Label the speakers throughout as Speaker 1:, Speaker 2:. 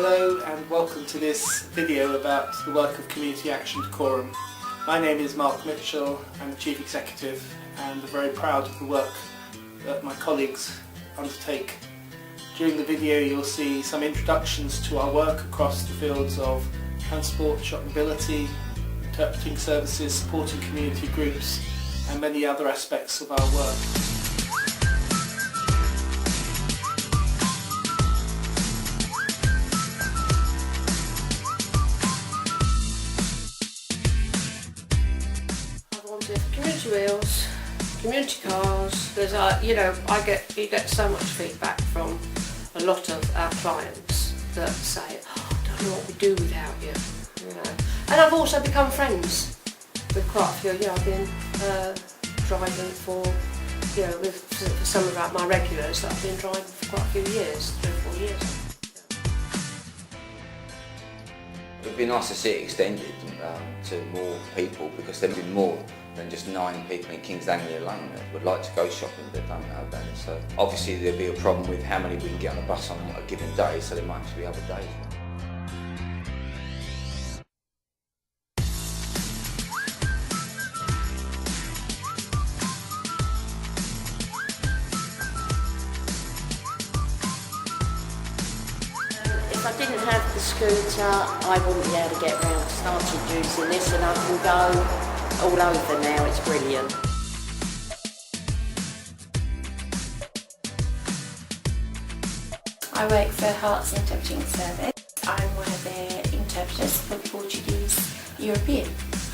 Speaker 1: Hello and welcome to this video about the work of Community Action Decorum. My name is Mark Mitchell, I'm the Chief Executive and I'm very proud of the work that my colleagues undertake. During the video you'll see some introductions to our work across the fields of transport, shop mobility, interpreting services, supporting community groups and many other aspects of our work.
Speaker 2: Community wheels, community cars. There's you get so much feedback from a lot of our clients that say, oh, I don't know what we do without you. And I've also become friends with quite a few. I've been driving for with some of my regulars that I've been driving for quite a few years, 3 or 4 years.
Speaker 3: It would be nice to see it extended to more people, because there would be more than just 9 people in Kings Langley alone that would like to go shopping but don't know about it. So obviously there'd be a problem with how many we can get on a bus on a given day, so there might have to be other days.
Speaker 2: If I didn't have the scooter, I wouldn't be able to get around. I started using this and I can go all over now. It's brilliant.
Speaker 4: I work for Hearts Interpreting Service. I'm one of their interpreters for the Portuguese European.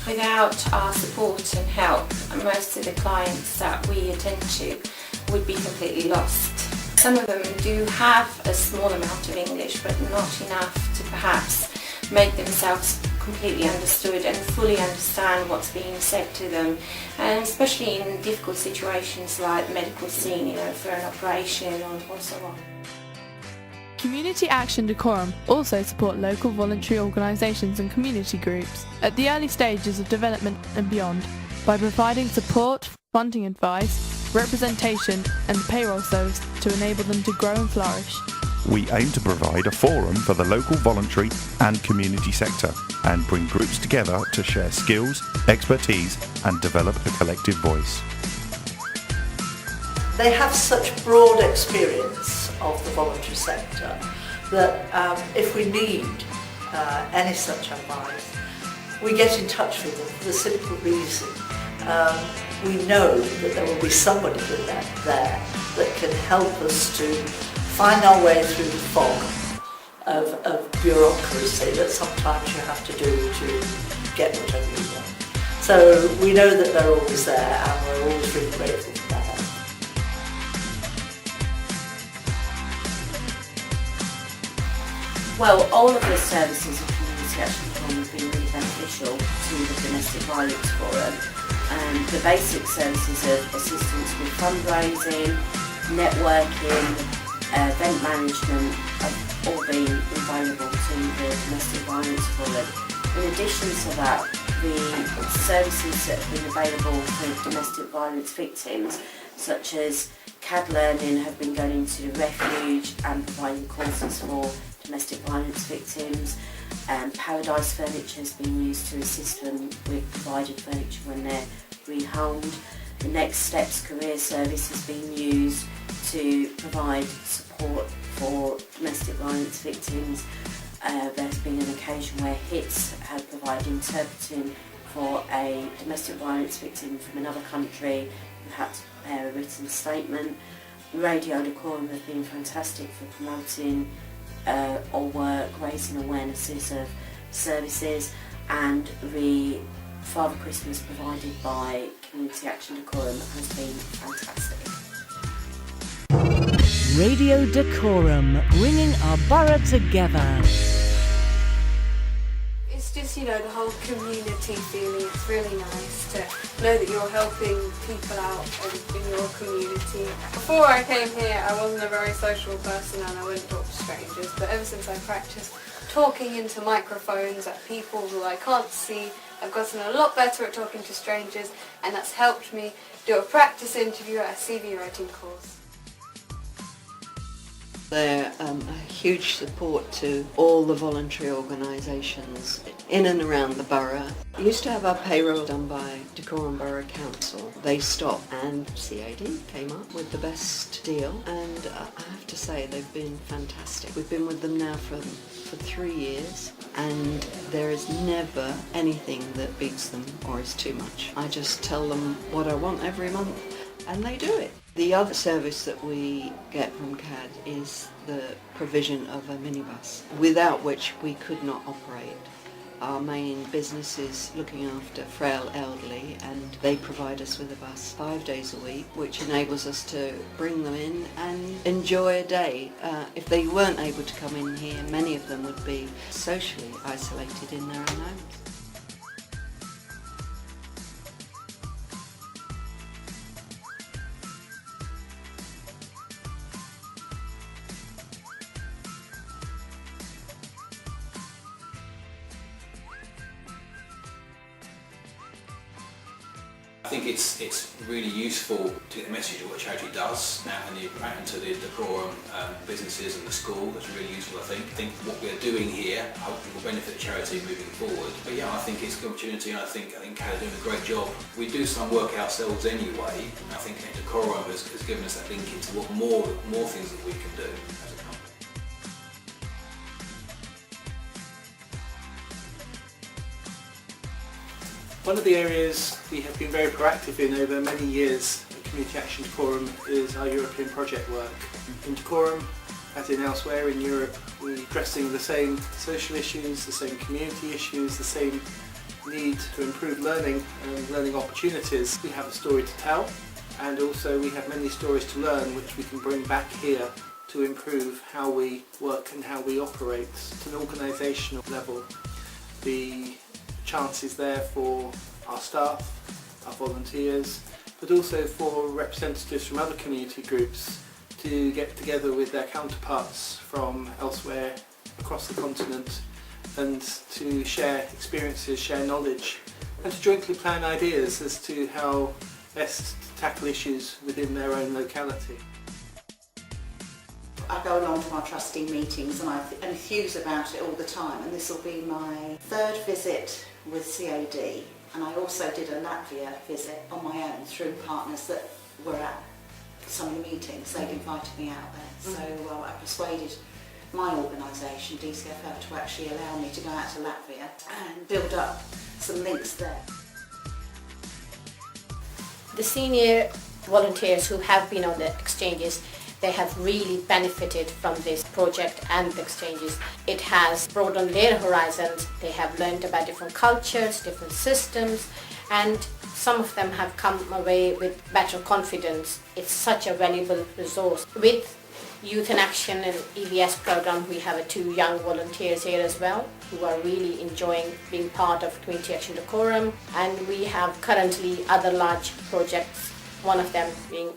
Speaker 4: Without our support and help, most of the clients that we attend to would be completely lost. Some of them do have a small amount of English, but not enough to perhaps make themselves completely understood and fully understand what's being said to them, and especially in difficult situations like medical scene, for an operation or so on.
Speaker 5: Community Action Decorum also support local voluntary organisations and community groups at the early stages of development and beyond by providing support, funding advice, representation and payroll service to enable them to grow and flourish.
Speaker 6: We aim to provide a forum for the local voluntary and community sector and bring groups together to share skills, expertise and develop a collective voice.
Speaker 7: They have such broad experience of the voluntary sector that if we need any such advice, we get in touch with them for the simple reason we know that there will be somebody there that can help us to find our way through the fog of bureaucracy that sometimes you have to do to get whatever you want. So we know that they're always there and we're always really grateful for that help.
Speaker 2: Well, all of the services of Community Action Decorum have been really beneficial to the Domestic Violence Forum. The basic services of assistance with fundraising, networking, event management have all been available to the Domestic Violence Forum. In addition to that, the services that have been available for domestic violence victims, such as Cad Learning, have been going into the refuge and providing courses for domestic violence victims. Paradise Furniture has been used to assist them with provided furniture when they're rehomed. The Next Steps Career Service has been used to provide support for domestic violence victims. There's been an occasion where HITS have provided interpreting for a domestic violence victim from another country who had to prepare a written statement. Radio Decorum have been fantastic for promoting our work, raising awarenesses of services, and the Father Christmas provided by Community Action Decorum has been fantastic.
Speaker 8: Radio Decorum, bringing our borough together.
Speaker 9: It's just, the whole community feeling. It's really nice to know that you're helping people out in your community. Before I came here, I wasn't a very social person and I wouldn't talk to strangers, but ever since I practiced talking into microphones at people who I can't see, I've gotten a lot better at talking to strangers, and that's helped me do a practice interview at a CV writing course.
Speaker 10: They're a huge support to all the voluntary organisations in and around the borough. We used to have our payroll done by Dacorum Borough Council. They stopped and CAD came up with the best deal, and I have to say they've been fantastic. We've been with them now for 3 years, and there is never anything that beats them or is too much. I just tell them what I want every month and they do it. The other service that we get from CAD is the provision of a minibus, without which we could not operate. Our main business is looking after frail elderly, and they provide us with a bus 5 days a week, which enables us to bring them in and enjoy a day. If they weren't able to come in here, many of them would be socially isolated in their own homes.
Speaker 11: I think it's really useful to get the message of what charity does out into the Dacorum businesses and the school. That's really useful, I think. I think what we're doing here hopefully will benefit the charity moving forward. But yeah, I think it's a good opportunity, and I think Cad are doing a great job. We do some work ourselves anyway, and I think Dacorum has given us that link into what more things that we can do as a company.
Speaker 1: One of the areas we have been very proactive in over many years at Community Action Dacorum is our European project work. In Dacorum, as in elsewhere in Europe, we're addressing the same social issues, the same community issues, the same need to improve learning and learning opportunities. We have a story to tell, and also we have many stories to learn which we can bring back here to improve how we work and how we operate at an organisational level. The chance is there for our staff, our volunteers, but also for representatives from other community groups to get together with their counterparts from elsewhere across the continent and to share experiences, share knowledge, and to jointly plan ideas as to how best to tackle issues within their own locality.
Speaker 12: I go along to our trustee meetings and I enthuse about it all the time, and this will be my third visit with CAD, and I also did a Latvia visit on my own through partners that were at some of the meetings. They'd invited me out there, so I persuaded my organisation, DCFL, to actually allow me to go out to Latvia and build up some links there.
Speaker 13: The senior volunteers who have been on the exchanges, they have really benefited from this project and the exchanges. It has broadened their horizons. They have learned about different cultures, different systems, and some of them have come away with better confidence. It's such a valuable resource. With Youth in Action and EVS program, we have 2 young volunteers here as well who are really enjoying being part of Community Action Dacorum, and we have currently other large projects, one of them being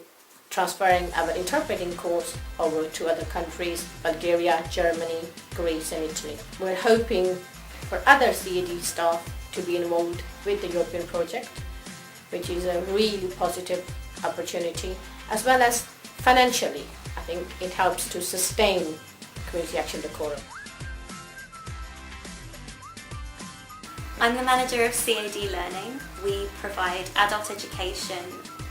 Speaker 13: transferring our interpreting course over to other countries, Bulgaria, Germany, Greece and Italy. We're hoping for other CAD staff to be involved with the European project, which is a really positive opportunity, as well as financially. I think it helps to sustain Community Action Dacorum.
Speaker 14: I'm the manager of CAD Learning. We provide adult education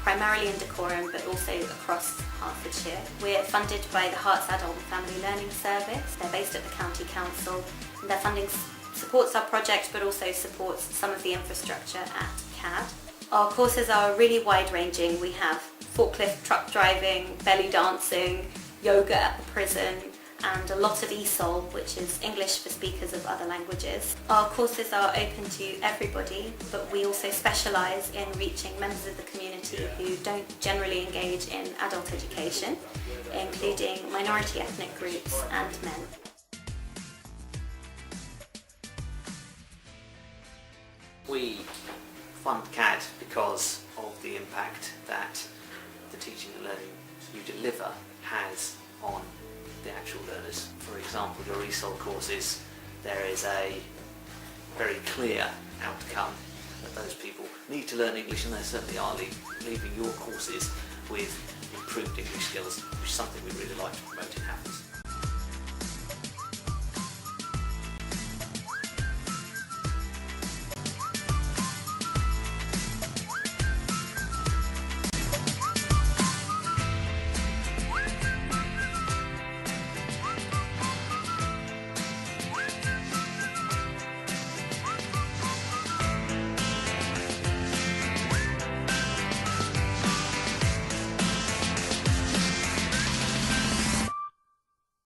Speaker 14: primarily in Dacorum, but also across Hertfordshire. We're funded by the Herts Adult and Family Learning Service. They're based at the County Council, and their funding supports our project, but also supports some of the infrastructure at CAD. Our courses are really wide-ranging. We have forklift truck driving, belly dancing, yoga at the prison, and a lot of ESOL, which is English for speakers of other languages. Our courses are open to everybody, but we also specialise in reaching members of the community who don't generally engage in adult education, including minority ethnic groups and men.
Speaker 15: We fund CAD because of the impact that the teaching and learning you deliver has on the actual learners. For example, your ESOL courses, there is a very clear outcome that those people need to learn English, and they certainly are leaving your courses with improved English skills, which is something we really like to promote in Haffers.